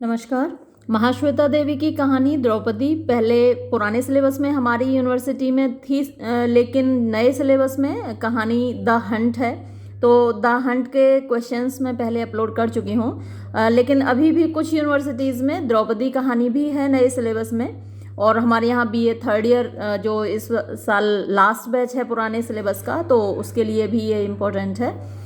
नमस्कार। महाश्वेता देवी की कहानी द्रौपदी पहले पुराने सिलेबस में हमारी यूनिवर्सिटी में थी, लेकिन नए सिलेबस में कहानी द हंट है। तो द हंट के क्वेश्चंस मैं पहले अपलोड कर चुकी हूँ, लेकिन अभी भी कुछ यूनिवर्सिटीज़ में द्रौपदी कहानी भी है नए सिलेबस में। और हमारे यहाँ BA थर्ड ईयर जो इस साल लास्ट बैच है पुराने सिलेबस का, तो उसके लिए भी ये इम्पोर्टेंट है।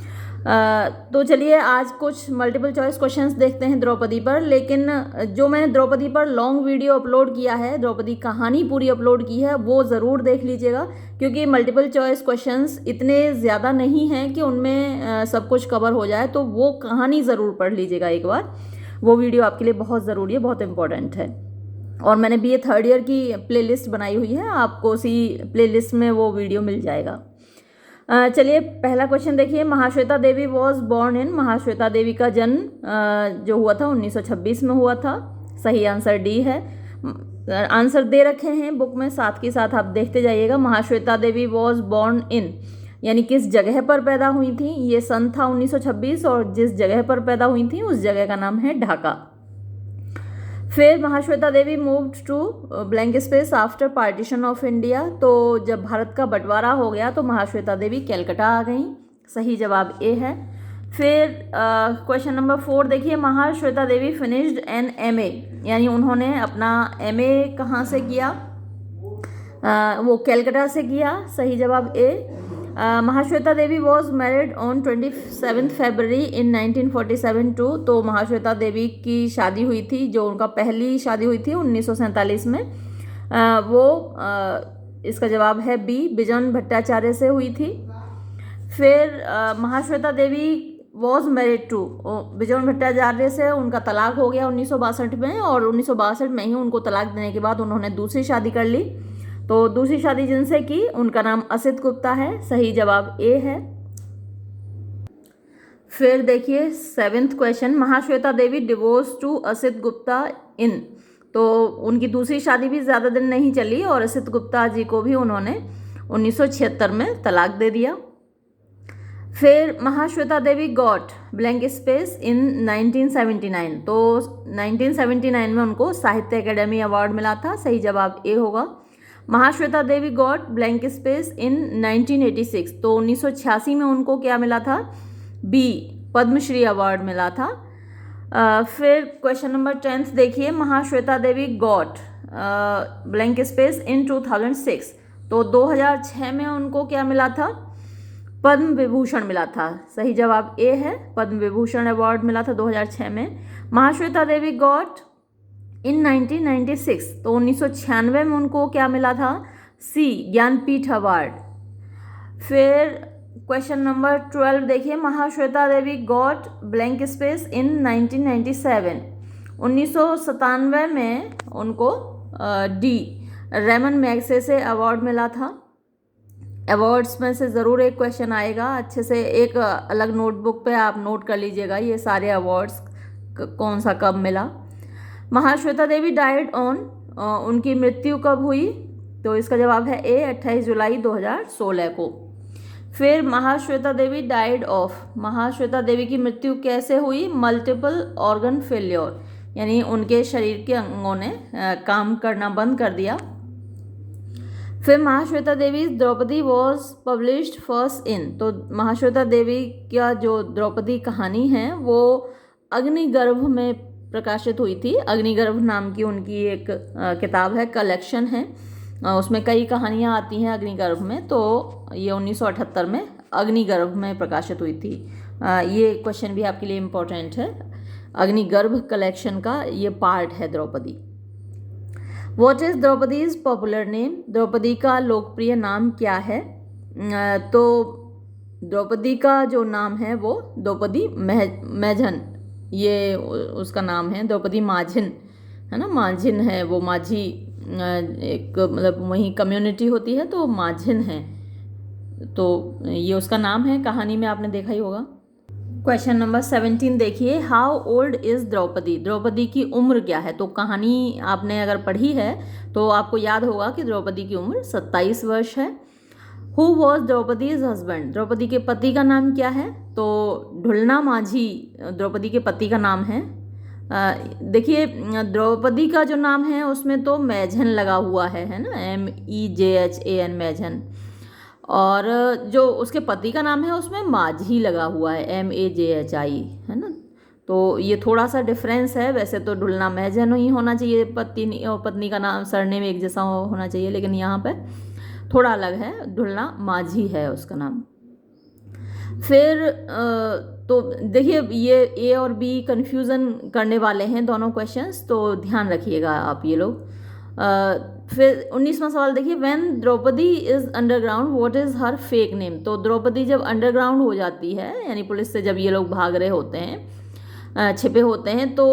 तो चलिए आज कुछ मल्टीपल चॉइस क्वेश्चंस देखते हैं द्रौपदी पर। लेकिन जो मैंने द्रौपदी पर लॉन्ग वीडियो अपलोड किया है, द्रौपदी कहानी पूरी अपलोड की है, वो ज़रूर देख लीजिएगा, क्योंकि मल्टीपल चॉइस क्वेश्चंस इतने ज़्यादा नहीं हैं कि उनमें सब कुछ कवर हो जाए। तो वो कहानी ज़रूर पढ़ लीजिएगा एक बार, वो वीडियो आपके लिए बहुत ज़रूरी है, बहुत इंपॉर्टेंट है। और मैंने BA थर्ड ईयर की प्लेलिस्ट बनाई हुई है, आपको उसी प्लेलिस्ट में वो वीडियो मिल जाएगा। चलिए पहला क्वेश्चन देखिए। Mahasweta Devi was born in, Mahasweta देवी का जन्म जो हुआ था 1926 में हुआ था। सही आंसर डी है। आंसर दे रखे हैं बुक में, साथ के साथ आप देखते जाइएगा। Mahasweta Devi was born in यानी किस जगह पर पैदा हुई थी, ये सन था 1926, और जिस जगह पर पैदा हुई थी उस जगह का नाम है ढाका। फिर Mahasweta Devi moved to blank space after partition of India. तो जब भारत का बंटवारा हो गया तो महाश्वेता देवी कलकत्ता आ गई। सही जवाब ए है। फिर क्वेश्चन नंबर 4 देखिए। महाश्वेता देवी फिनिश्ड एन MA, यानी उन्होंने अपना MA कहाँ से किया, वो कलकत्ता से किया। सही जवाब A. Mahasweta Devi was married on 27 February in 1947 to. तो महाश्वेता देवी की शादी हुई थी, जो उनका पहली शादी हुई थी 1947 में, इसका जवाब है बी, बिजन भट्टाचार्य से हुई थी। फिर Mahasweta Devi was married to, बिजन भट्टाचार्य से उनका तलाक हो गया 1962 में, और 1962 में ही उनको तलाक देने के बाद उन्होंने दूसरी शादी कर ली। तो दूसरी शादी जिनसे की उनका नाम असित गुप्ता है। सही जवाब ए है। फिर देखिए 7th question. Mahasweta Devi divorce to Asit Gupta in. तो उनकी दूसरी शादी भी ज़्यादा दिन नहीं चली, और असित गुप्ता जी को भी उन्होंने 1976 में तलाक दे दिया। फिर महाश्वेता देवी गॉट ब्लैंक स्पेस इन 1979। तो 1979 में उनको साहित्य अकेडमी अवार्ड मिला था। सही जवाब ए होगा। महाश्वेता देवी गॉट ब्लैंक स्पेस इन 1986। तो 1986 में उनको क्या मिला था, बी, पद्मश्री अवार्ड मिला था। फिर क्वेश्चन नंबर 10 देखिए। महाश्वेता देवी गॉट ब्लैंक स्पेस इन 2006। तो 2006 में उनको क्या मिला था, पद्म विभूषण मिला था। सही जवाब ए है, पद्म विभूषण अवार्ड मिला था 2006 में। महाश्वेता देवी गॉट इन 1996। तो 1996 में उनको क्या मिला था, सी, ज्ञानपीठ अवार्ड। फिर क्वेश्चन नंबर 12 देखिए। महाश्वेता देवी गॉट ब्लैंक स्पेस इन 1997। 1997 में उनको डी, रेमन मैग्से से अवार्ड मिला था। अवार्ड्स में से ज़रूर एक क्वेश्चन आएगा, अच्छे से एक अलग नोटबुक पे आप नोट कर लीजिएगा ये सारे अवार्ड्स कौन सा कब मिला। महाश्वेता देवी डाइड ऑन, उनकी मृत्यु कब हुई, तो इसका जवाब है ए, 28 जुलाई 2016 को। फिर महाश्वेता देवी डाइड ऑफ, महाश्वेता देवी की मृत्यु कैसे हुई, मल्टीपल ऑर्गन फेल्योर, यानी उनके शरीर के अंगों ने काम करना बंद कर दिया। फिर Mahasweta Devi Draupadi was published first in. तो महाश्वेता देवी का जो द्रौपदी कहानी है वो अग्निगर्भ में प्रकाशित हुई थी। अग्निगर्भ नाम की उनकी एक किताब है, कलेक्शन है, उसमें कई कहानियाँ आती हैं अग्निगर्भ में। तो ये 1978 में अग्निगर्भ में प्रकाशित हुई थी। ये क्वेश्चन भी आपके लिए इम्पोर्टेंट है, अग्निगर्भ कलेक्शन का ये पार्ट है Draupadi. What is Draupadi's popular name, Draupadi का लोकप्रिय नाम क्या है, तो द्रौपदी का जो नाम है वो द्रौपदी मैझन, ये उसका नाम है। द्रौपदी माझिन है ना, माझिन है वो, माझी एक मतलब वही कम्युनिटी होती है, तो माझिन है, तो ये उसका नाम है। कहानी में आपने देखा ही होगा। क्वेश्चन नंबर 17 देखिए। How old is Draupadi, Draupadi की उम्र क्या है। तो कहानी आपने अगर पढ़ी है तो आपको याद होगा कि द्रौपदी की उम्र 27 वर्ष है। Who was Draupadi's husband, Draupadi के पति का नाम क्या है, तो ढुलना माझी द्रौपदी के पति का नाम है। देखिए द्रौपदी का जो नाम है उसमें तो मैझन लगा हुआ है ना, MEJHAN मैझन। और जो उसके पति का नाम है उसमें माझी लगा हुआ है, MAJHI, है ना। तो ये थोड़ा सा डिफरेंस है। वैसे तो ढुलना महजन ही होना चाहिए, पत्नी और पत्नी का नाम सरनेम एक जैसा होना चाहिए, लेकिन यहाँ पे थोड़ा अलग है, ढुलना माझी है उसका नाम। फिर तो देखिए ये ए और बी कंफ्यूजन करने वाले हैं दोनों क्वेश्चंस, तो ध्यान रखिएगा आप ये लोग। फिर 19वां सवाल देखिए, when Draupadi is underground what is her fake name. तो द्रौपदी जब अंडरग्राउंड हो जाती है, यानी पुलिस से जब ये लोग भाग रहे होते हैं, छिपे होते हैं, तो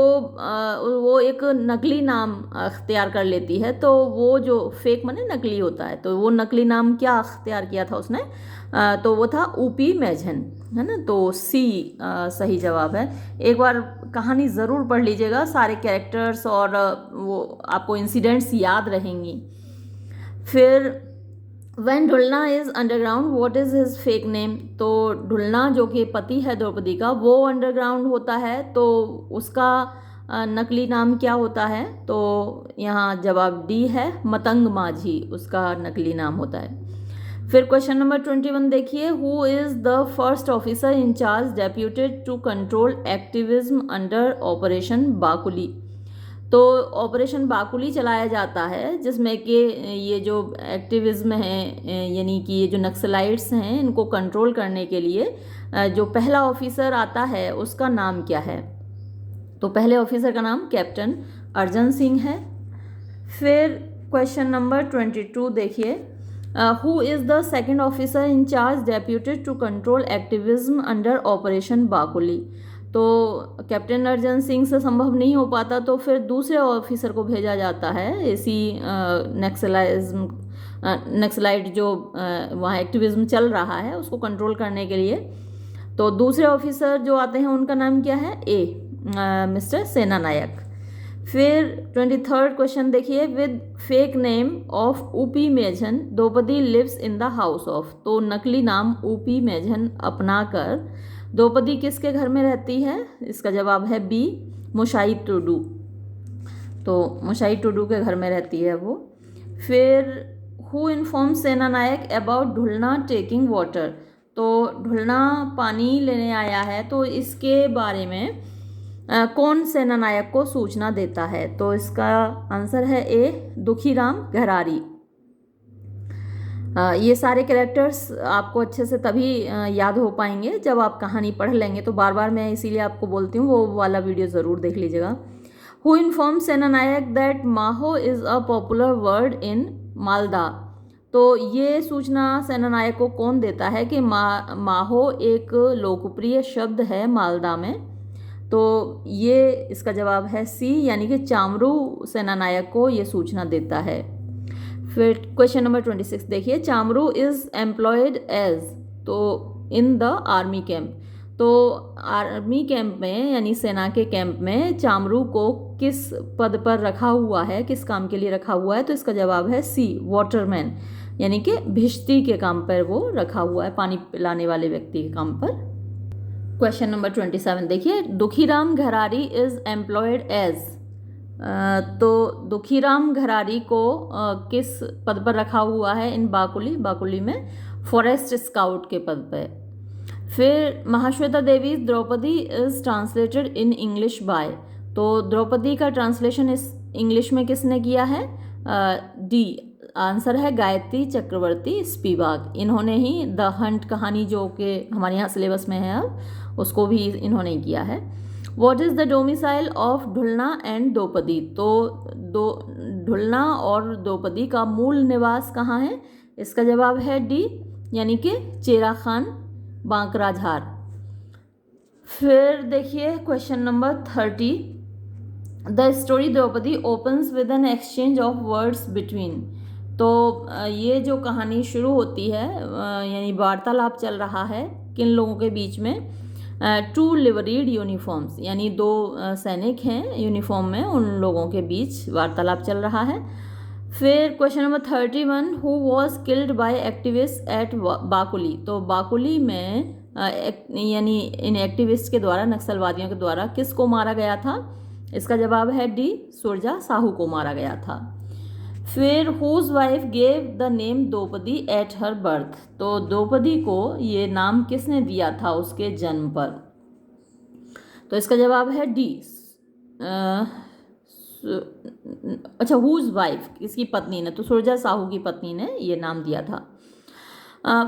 वो एक नकली नाम अख्तियार कर लेती है। तो वो जो फेक माने नकली होता है, तो वो नकली नाम क्या अख्तियार किया था उसने, तो वो था ऊपी मैझन, है ना। तो सी सही जवाब है। एक बार कहानी ज़रूर पढ़ लीजिएगा, सारे कैरेक्टर्स और वो आपको इंसिडेंट्स याद रहेंगी। फिर when Dhulna is underground what is his fake name. तो ढुलना जो कि पति है द्रौपदी का, वो अंडरग्राउंड होता है, तो उसका नकली नाम क्या होता है। तो यहाँ जवाब डी है, मतंग माझी उसका नकली नाम होता है। फिर क्वेश्चन नंबर 21 देखिए, who is the first officer in charge deputed to control activism under operation Bakuli. तो ऑपरेशन बाकुली चलाया जाता है, जिसमें कि ये जो एक्टिविज्म है, यानी कि ये जो नक्सलाइट्स हैं, इनको कंट्रोल करने के लिए जो पहला ऑफिसर आता है उसका नाम क्या है। तो पहले ऑफिसर का नाम कैप्टन अर्जन सिंह है। फिर क्वेश्चन नंबर 22 देखिए, who is the second officer in charge deputed to control activism under operation Bakuli. तो कैप्टन अर्जन सिंह से संभव नहीं हो पाता, तो फिर दूसरे ऑफिसर को भेजा जाता है इसी नक्सलाइट जो वहाँ एक्टिविज्म चल रहा है उसको कंट्रोल करने के लिए। तो दूसरे ऑफिसर जो आते हैं उनका नाम क्या है, मिस्टर सेना नायक। फिर 23rd क्वेश्चन देखिए, with fake name of Upi Mejhen Draupadi lives in the house of. तो नकली नाम ऊपी मैझन अपनाकर द्रौपदी किसके घर में रहती है। इसका जवाब है बी, मुशाई टुडू। तो मुशाई टुडू के घर में रहती है वो। फिर हु इन्फॉर्म सेना नायक अबाउट ढुलना टेकिंग वाटर। तो ढुलना पानी लेने आया है, तो इसके बारे में कौन सेना नायक को सूचना देता है। तो इसका आंसर है ए, दुखीराम घरारी। ये सारे कैरेक्टर्स आपको अच्छे से तभी याद हो पाएंगे जब आप कहानी पढ़ लेंगे। तो बार बार मैं इसीलिए आपको बोलती हूँ वो वाला वीडियो ज़रूर देख लीजिएगा। हु इन्फॉर्म सेना नायक दैट माहो is a popular word in Malda. तो ये सूचना सेना नायक को कौन देता है कि माहो एक लोकप्रिय शब्द है मालदा में। तो ये इसका जवाब है सी, यानी कि चामरू सेना नायक को ये सूचना देता है। फिर क्वेश्चन नंबर 26 देखिए, चामरू इज़ एम्प्लॉयड एज। तो इन द आर्मी कैंप। तो आर्मी कैंप में, यानी सेना के कैंप में चामरू को किस पद पर रखा हुआ है, किस काम के लिए रखा हुआ है। तो इसका जवाब है सी, वाटरमैन, यानी कि भिश्ती के काम पर वो रखा हुआ है, पानी पिलाने वाले व्यक्ति के काम पर। क्वेश्चन नंबर 27 देखिए, दुखीराम घरारी इज़ एम्प्लॉयड एज। तो दुखीराम घरारी को किस पद पर रखा हुआ है इन बाकुली में, फॉरेस्ट स्काउट के पद पर। फिर Mahasweta Devi Draupadi is translated in English by. तो द्रौपदी का ट्रांसलेशन इस इंग्लिश में किसने किया है, डी, आंसर है गायत्री चक्रवर्ती स्पिवाक। इन्होंने ही द हंट कहानी जो कि हमारे यहाँ सिलेबस में है अब, उसको भी इन्होंने किया है। What is the domicile of Dhulna and Draupadi. तो ढुलना और द्रौपदी का मूल निवास कहाँ है। इसका जवाब है डी, यानी कि चेरा खान बांकराझार। फिर देखिए question number 30, the story Draupadi opens with an exchange of words between. तो ये जो कहानी शुरू होती है, यानी वार्तालाप चल रहा है किन लोगों के बीच में, टू लिवरीड यूनिफॉर्म्स, यानी दो सैनिक हैं यूनिफॉर्म में, उन लोगों के बीच वार्तालाप चल रहा है। फिर question number 31, who was killed by activist at Bakuli. तो बाकुली में यानी इन एक्टिविस्ट के द्वारा, नक्सलवादियों के द्वारा किसको मारा गया था। इसका जवाब है डी, सुरजा साहू को मारा गया था। फिर whose wife gave the name Draupadi at her birth, तो द्रौपदी को ये नाम किसने दिया था उसके जन्म पर? तो इसका जवाब है डी, अच्छा हुज वाइफ, किसकी पत्नी ने, तो सुरजा साहू की पत्नी ने ये नाम दिया था।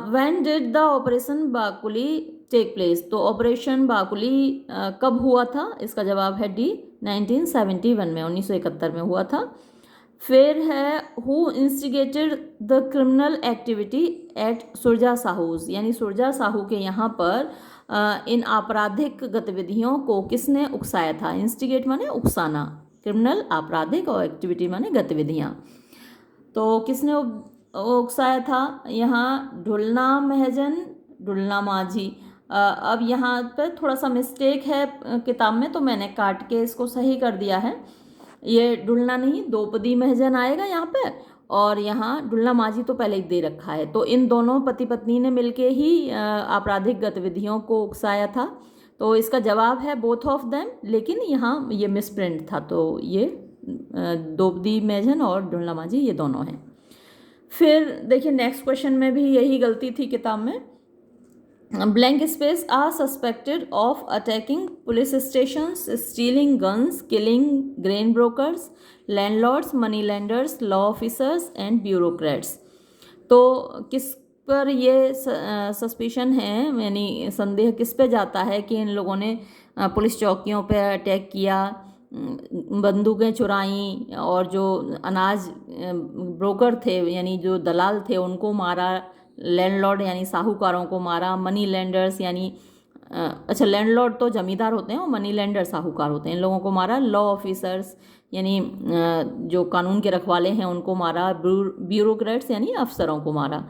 When did the operation Bakuli take place, तो ऑपरेशन बाकुली कब हुआ था? इसका जवाब है डी, 1971 में, 1971 में हुआ था। फिर है who instigated the criminal activity at Surja Sahu's, यानी सुरजा साहू के यहाँ पर इन आपराधिक गतिविधियों को किसने उकसाया था? इंस्टिगेट माने उकसाना, क्रिमिनल आपराधिक, और एक्टिविटी माने गतिविधियाँ। तो किसने उकसाया था? यहाँ ढुलना महजन, ढुलना माझी। अब यहाँ पर थोड़ा सा मिस्टेक है किताब में, तो मैंने काट के इसको सही कर दिया है। ये ढुलना नहीं, द्रौपदी महजन आएगा यहाँ पे, और यहाँ ढुलना माझी तो पहले ही दे रखा है। तो इन दोनों पति पत्नी ने मिलके ही आपराधिक गतिविधियों को उकसाया था। तो इसका जवाब है बोथ ऑफ देम, लेकिन यहाँ ये मिसप्रिंट था, तो ये द्रौपदी महजन और ढुलना माझी ये दोनों हैं। फिर देखिए नेक्स्ट क्वेश्चन में भी यही गलती थी किताब में। Blank space are suspected of attacking police stations, stealing guns, killing grain brokers, landlords, money lenders, law officers and bureaucrats. तो किस पर ये सस्पिशन है, यानी संदेह किस पे जाता है कि इन लोगों ने पुलिस चौकियों पे अटैक किया, बंदूकें चुराई, और जो अनाज ब्रोकर थे यानी जो दलाल थे उनको मारा, लैंडलॉर्ड यानी साहूकारों को मारा, मनी लेंडर्स यानी अच्छा लैंडलॉर्ड तो जमींदार होते हैं और मनी लेंडर साहूकार होते हैं, इन लोगों को मारा। लॉ ऑफिसर्स यानी जो कानून के रखवाले हैं उनको मारा, ब्यूरोक्रेट्स यानी अफसरों को मारा।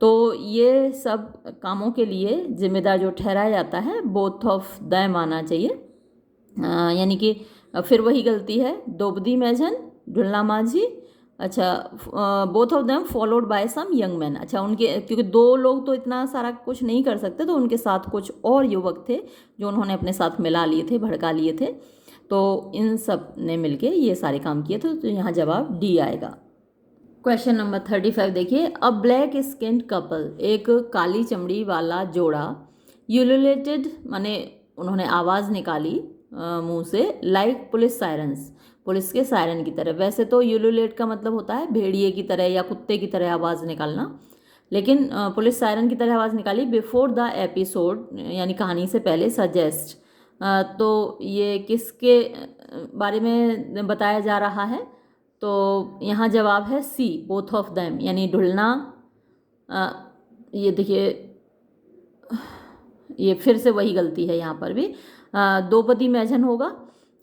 तो ये सब कामों के लिए जिम्मेदार जो ठहराया जाता है बोथ ऑफ दैम आना चाहिए, यानी कि फिर वही गलती है, द्रौपदी महजन, ढुलना माझी, अच्छा both of them followed by some young man. अच्छा उनके, क्योंकि दो लोग तो इतना सारा कुछ नहीं कर सकते, तो उनके साथ कुछ और युवक थे जो उन्होंने अपने साथ मिला लिए थे, भड़का लिए थे, तो इन सब ने मिलके ये सारे काम किए थे। तो यहाँ जवाब डी आएगा। क्वेश्चन नंबर 35 देखिए, अ ब्लैक स्किन्ड कपल, एक काली चमड़ी वाला जोड़ा, यूलुलेटेड माने उन्होंने आवाज़ निकाली मुंह से, लाइक पुलिस सायरन्स, पुलिस के सायरन की तरह। वैसे तो यूलुलेट का मतलब होता है भेड़िए की तरह या कुत्ते की तरह आवाज़ निकालना, लेकिन पुलिस सायरन की तरह आवाज़ निकाली। बिफोर द एपिसोड यानी कहानी से पहले, सजेस्ट, तो ये किसके बारे में बताया जा रहा है? तो यहाँ जवाब है सी, बोथ ऑफ देम, यानी ढुलना, ये देखिए ये फिर से वही गलती है यहाँ पर भी, द्रौपदी महजन होगा,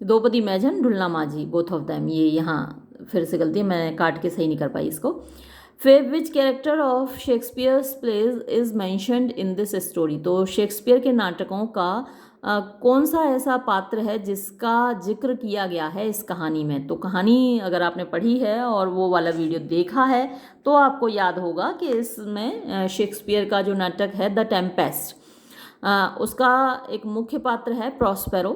द्रौपदी महजन, ढुलना माझी, बोथ ऑफ देम, ये यहाँ फिर से गलती है, मैं काट के सही नहीं कर पाई इसको। फिर which character of Shakespeare's plays is mentioned in this story, तो शेक्सपियर के नाटकों का कौन सा ऐसा पात्र है जिसका जिक्र किया गया है इस कहानी में? तो कहानी अगर आपने पढ़ी है और वो वाला वीडियो देखा है तो आपको याद होगा कि इसमें शेक्सपियर का जो नाटक है द टेम्पेस्ट, उसका एक मुख्य पात्र है प्रॉस्पेरो।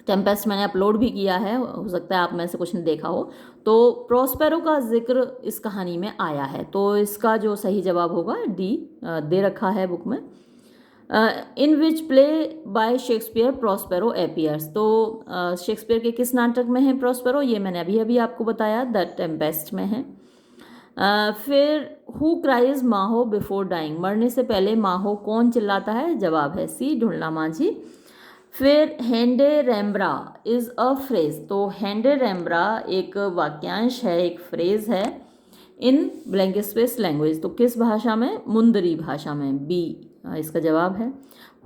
टेम्पेस्ट मैंने अपलोड भी किया है, हो सकता है आप में से कुछ ने देखा हो। तो प्रॉस्पेरो का जिक्र इस कहानी में आया है, तो इसका जो सही जवाब होगा डी दे रखा है बुक में। In which play by Shakespeare Prospero appears, तो शेक्सपियर के किस नाटक में है प्रॉस्पेरो? ये मैंने अभी अभी आपको बताया, द टेम्पेस्ट में है। फिर हु क्राइज माहो बिफोर डाइंग, मरने से पहले माहो कौन चिल्लाता है? जवाब है सी, ढुलना माझी। फिर हैंडे रैम्ब्रा इज़ अ फ्रेज, तो हैंडे रैम्ब्रा एक वाक्यांश है, एक फ्रेज है इन ब्लैंक स्पेस लैंग्वेज, तो किस भाषा में? मुंदरी भाषा में, बी इसका जवाब है।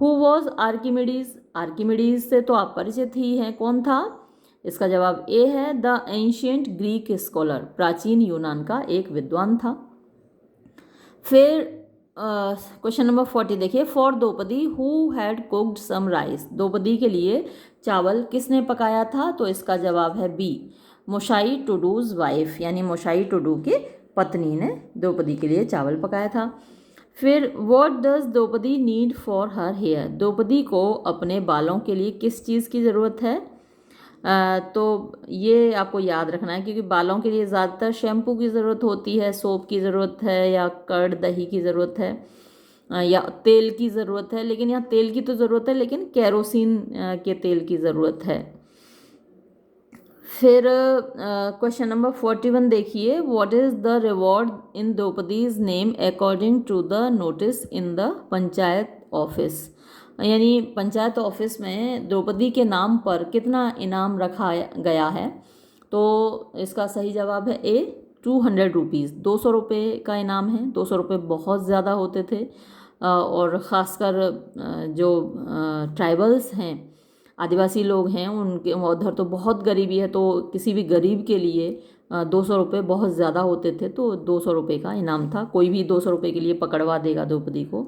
हु वॉज आर्किमिडीज, आर्किमिडीज से तो आप परिचित ही हैं, कौन था? इसका जवाब ए है, द एंशियंट ग्रीक स्कॉलर, प्राचीन यूनान का एक विद्वान था। फिर क्वेश्चन नंबर 40 देखिए, for Draupadi who had cooked some rice, Draupadi के लिए चावल किसने पकाया था? तो इसका जवाब है बी, मोशाई टुडूज वाइफ, यानी मोशाई टुडू की पत्नी ने द्रौपदी के लिए चावल पकाया था। फिर what does Draupadi need for her hair, Draupadi को अपने बालों के लिए किस चीज़ की ज़रूरत है? तो ये आपको याद रखना है, क्योंकि बालों के लिए ज़्यादातर शैम्पू की ज़रूरत होती है, सोप की ज़रूरत है, या कर्ड दही की ज़रूरत है, या तेल की ज़रूरत है। लेकिन यहाँ तेल की तो ज़रूरत है, लेकिन केरोसिन के तेल की ज़रूरत है। फिर क्वेश्चन नंबर 41 देखिए, what is the reward in Draupadi's name according to the notice in the panchayat office. यानी पंचायत ऑफिस में द्रौपदी के नाम पर कितना इनाम रखा गया है। तो इसका सही जवाब है ए 200 रुपीज़। 200 रुपये का इनाम है। 200 रुपये बहुत ज़्यादा होते थे, और ख़ासकर जो ट्राइबल्स हैं, आदिवासी लोग हैं, उनके उधर तो बहुत गरीबी है, तो किसी भी गरीब के लिए 200 रुपये बहुत ज़्यादा होते थे। तो 200 रुपये का इनाम था। कोई भी 200 रुपये के लिए पकड़वा देगा द्रौपदी को।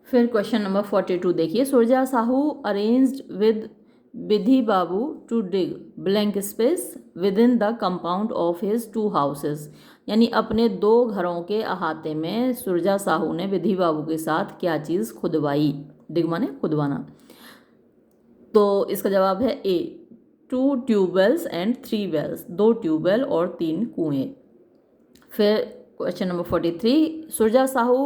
फिर क्वेश्चन नंबर 42 देखिए, Surja Sahu arranged with Vidhi Babu to dig blank space within the compound of his 2 houses. यानी अपने 2 घरों के अहाते में सुरजा साहू ने विधि बाबू के साथ क्या चीज़ खुदवाई। डिग माने खुदवाना। तो इसका जवाब है A 2 tubewells and 3 wells. 2 tubewell और 3 कुएं। फिर question number 43, Surja Sahu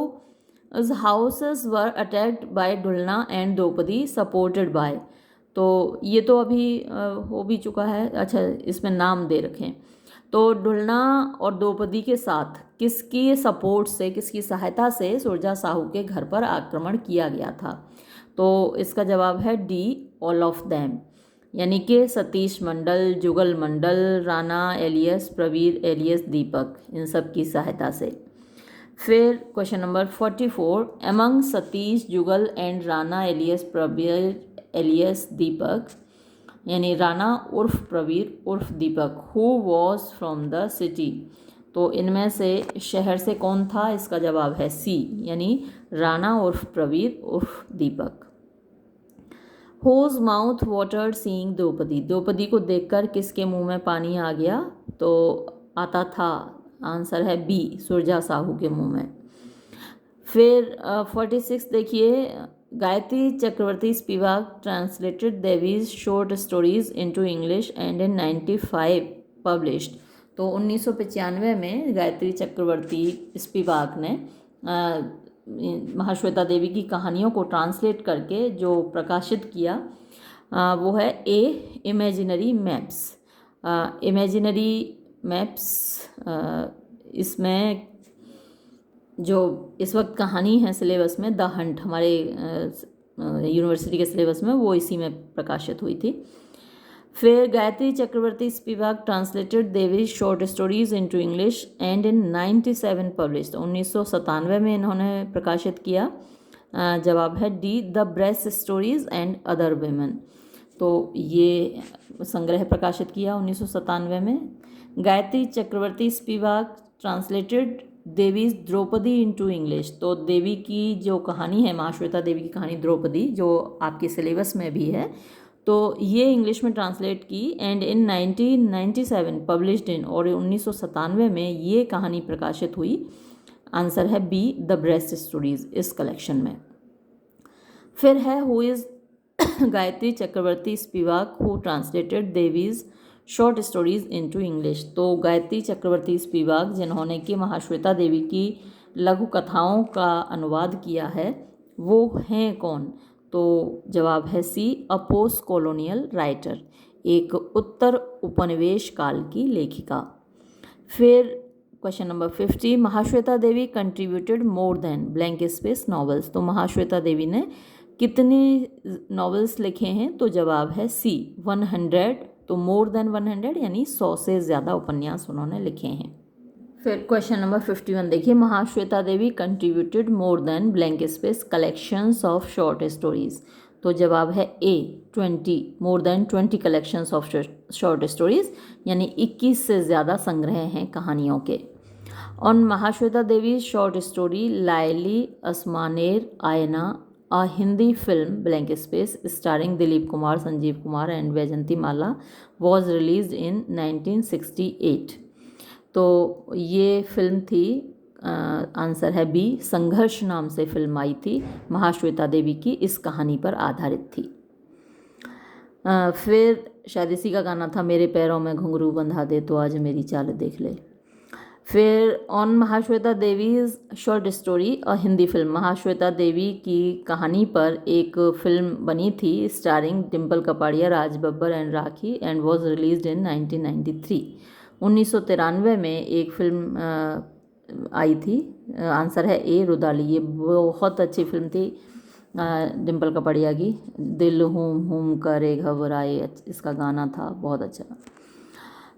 houses were attacked by Dhulna and Draupadi supported by. तो ये तो अभी हो भी चुका है। अच्छा, इसमें नाम दे रखें। तो ढुलना और द्रौपदी के साथ किसकी सपोर्ट से, किसकी सहायता से सुरजा साहू के घर पर आक्रमण किया गया था। तो इसका जवाब है डी ऑल ऑफ दैम। यानी कि सतीश मंडल, जुगल मंडल, राणा एलियस, प्रवीर एलियस, दीपक, इन सब की सहायता से। फिर question number 44, among Satish, Jugal and Rana alias, Prabir alias, Deepak, यानी राणा उर्फ प्रवीर उर्फ Deepak, who was from the city. तो इनमें से शहर से कौन था। इसका जवाब है सी, यानी राणा उर्फ प्रवीर उर्फ Deepak. Whose mouth watered seeing Draupadi. Draupadi को देखकर किसके मुंह में पानी आ गया। तो आता था, आंसर है बी, सुरजा साहू के मुंह में। फिर 46 देखिए, Gayatri Chakravorty Spivak translated Devi's short stories into English and in 95 published. तो 1995 में गायत्री चक्रवर्ती स्पिवाक ने महाश्वेता देवी की कहानियों को ट्रांसलेट करके जो प्रकाशित किया, वो है A imaginary maps. Imaginary maps, इसमें जो इस वक्त कहानी है सिलेबस में, द हंट, हमारे यूनिवर्सिटी के सिलेबस में, वो इसी में प्रकाशित हुई थी। फिर Gayatri Chakravorty Spivak translated Devi short stories into English and in 97 published. 1997 में इन्होंने प्रकाशित किया। जवाब है D, the breast stories and other women. तो ये संग्रह प्रकाशित किया 1997 में। गायत्री चक्रवर्ती स्पिवाक ट्रांसलेटेड देवी द्रौपदी इनटू इंग्लिश। तो देवी की जो कहानी है, महाश्वेता देवी की कहानी द्रौपदी, जो आपके सिलेबस में भी है, तो ये इंग्लिश में ट्रांसलेट की एंड इन 1997 पब्लिश्ड इन, और 1997 में ये कहानी प्रकाशित हुई। आंसर है बी, द ब्रेस्ट स्टोरीज, इस कलेक्शन में। फिर है who is Gayatri Chakravorty Spivak who translated Devi's short stories into English. तो गायत्री चक्रवर्ती स्पिवाक, जिन्होंने कि महाश्वेता देवी की लघु कथाओं का अनुवाद किया है, वो हैं कौन। तो जवाब है C, a post colonial writer, एक उत्तर उपनिवेश काल की लेखिका। फिर question number 50, Mahasweta Devi contributed more than blank space novels. तो महाश्वेता देवी ने कितने नॉवेल्स लिखे हैं। तो जवाब है सी, 100। तो मोर देन 100 यानी 100 से ज़्यादा उपन्यास उन्होंने लिखे हैं। फिर क्वेश्चन नंबर 51 देखिए, Mahasweta Devi contributed more than blank space collections of short stories. तो जवाब है A 20, more than 20 collections of short stories, यानी 21 से ज़्यादा संग्रह हैं कहानियों के। On Mahasweta Devi short story Laili Asmaner Aayna, a Hindi film blank space starring Dilip Kumar, Sanjeev Kumar and Vyjayanthi Mala was release in 1968। तो ये फिल्म थी, आंसर है बी, संघर्ष नाम से फिल्म आई थी, महाश्वेता देवी की इस कहानी पर आधारित थी। फिर शायद इसी का गाना था, मेरे पैरों में घुंघरू बंधा दे तो आज मेरी चाल देख ले। फिर on Mahasweta Devi short story, Hindi film Mahasweta Devi की कहानी पर एक फिल्म बनी थी starring Dimple Kapadia, Raj Babbar and Rakhee, and was released in 1993। 1993 में एक फिल्म आई थी। आंसर है ए, रुदाली। ये बहुत अच्छी फिल्म थी डिम्पल कपाड़िया की। दिल हुम करे घबराए, इसका गाना था बहुत अच्छा।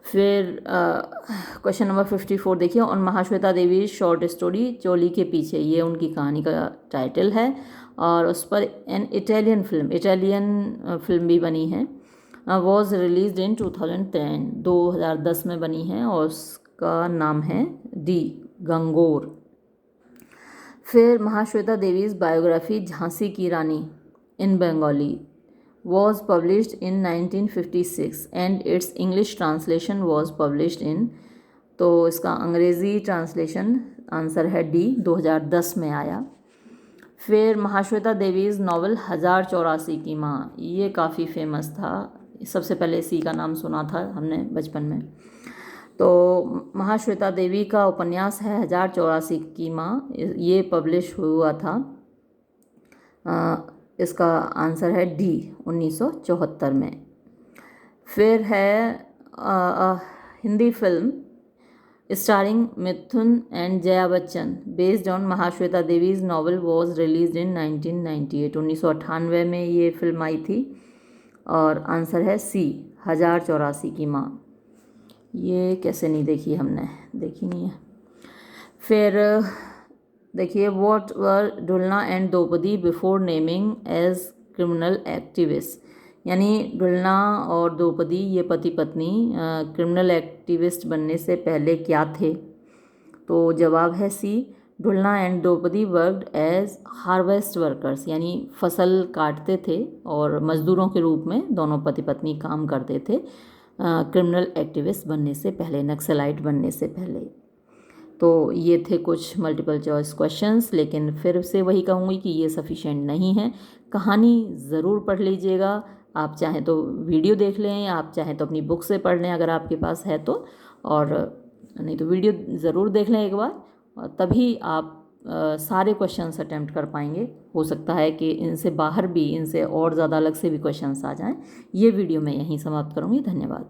फिर क्वेश्चन नंबर 54 देखिए, on Mahasweta Devi short story Choli ke Peeche, ये उनकी कहानी का टाइटल है और उस पर एन इटालियन फिल्म भी बनी है। वॉज रिलीज्ड इन 2010 में बनी है और उसका नाम है डी गंगोर। फिर महाश्वेता देवीज बायोग्राफी झांसी की रानी इन Bengali was published in 1956 and its English translation was published in, तो इसका अंग्रेज़ी ट्रांसलेशन आंसर है डी 2010 में आया। फिर महाश्वेता देवीज नॉवल 1084 की माँ, ये काफ़ी फेमस था। सबसे पहले इसी का नाम सुना था हमने बचपन में। तो महाश्वेता देवी का उपन्यास है 1084 की माँ, ये पब्लिश हुआ था। इसका आंसर है डी 1974 में। फिर है Hindi film starring Mithun and Jaya Bachchan based on Mahasweta Devi's novel was released in 1998। 1998 में ये फिल्म आई थी और आंसर है सी 1084 की माँ। ये कैसे नहीं देखी, हमने देखी नहीं है। फिर देखिए, what were Dhulna and Draupadi before naming as criminal activist, यानी ढुलना और द्रौपदी ये पति पत्नी क्रिमिनल एक्टिविस्ट बनने से पहले क्या थे? तो जवाब है C, Dhulna and Draupadi worked as harvest workers, यानी फसल काटते थे और मजदूरों के रूप में दोनों पति पत्नी काम करते थे क्रिमिनल एक्टिविस्ट बनने से पहले, नक्सलाइट बनने से पहले। तो ये थे कुछ मल्टीपल चॉइस क्वेश्चंस, लेकिन फिर से वही कहूँगी कि ये सफिशेंट नहीं है। कहानी ज़रूर पढ़ लीजिएगा, आप चाहें तो वीडियो देख लें, आप चाहें तो अपनी बुक से पढ़ लें अगर आपके पास है तो, और नहीं तो वीडियो ज़रूर देख लें एक बार, और तभी आप सारे क्वेश्चंस अटेम्प्ट कर पाएंगे। हो सकता है कि इनसे बाहर भी, इनसे और ज़्यादा अलग से भी क्वेश्चंस आ जाएं। ये वीडियो मैं यहीं समाप्त करूँगी। धन्यवाद।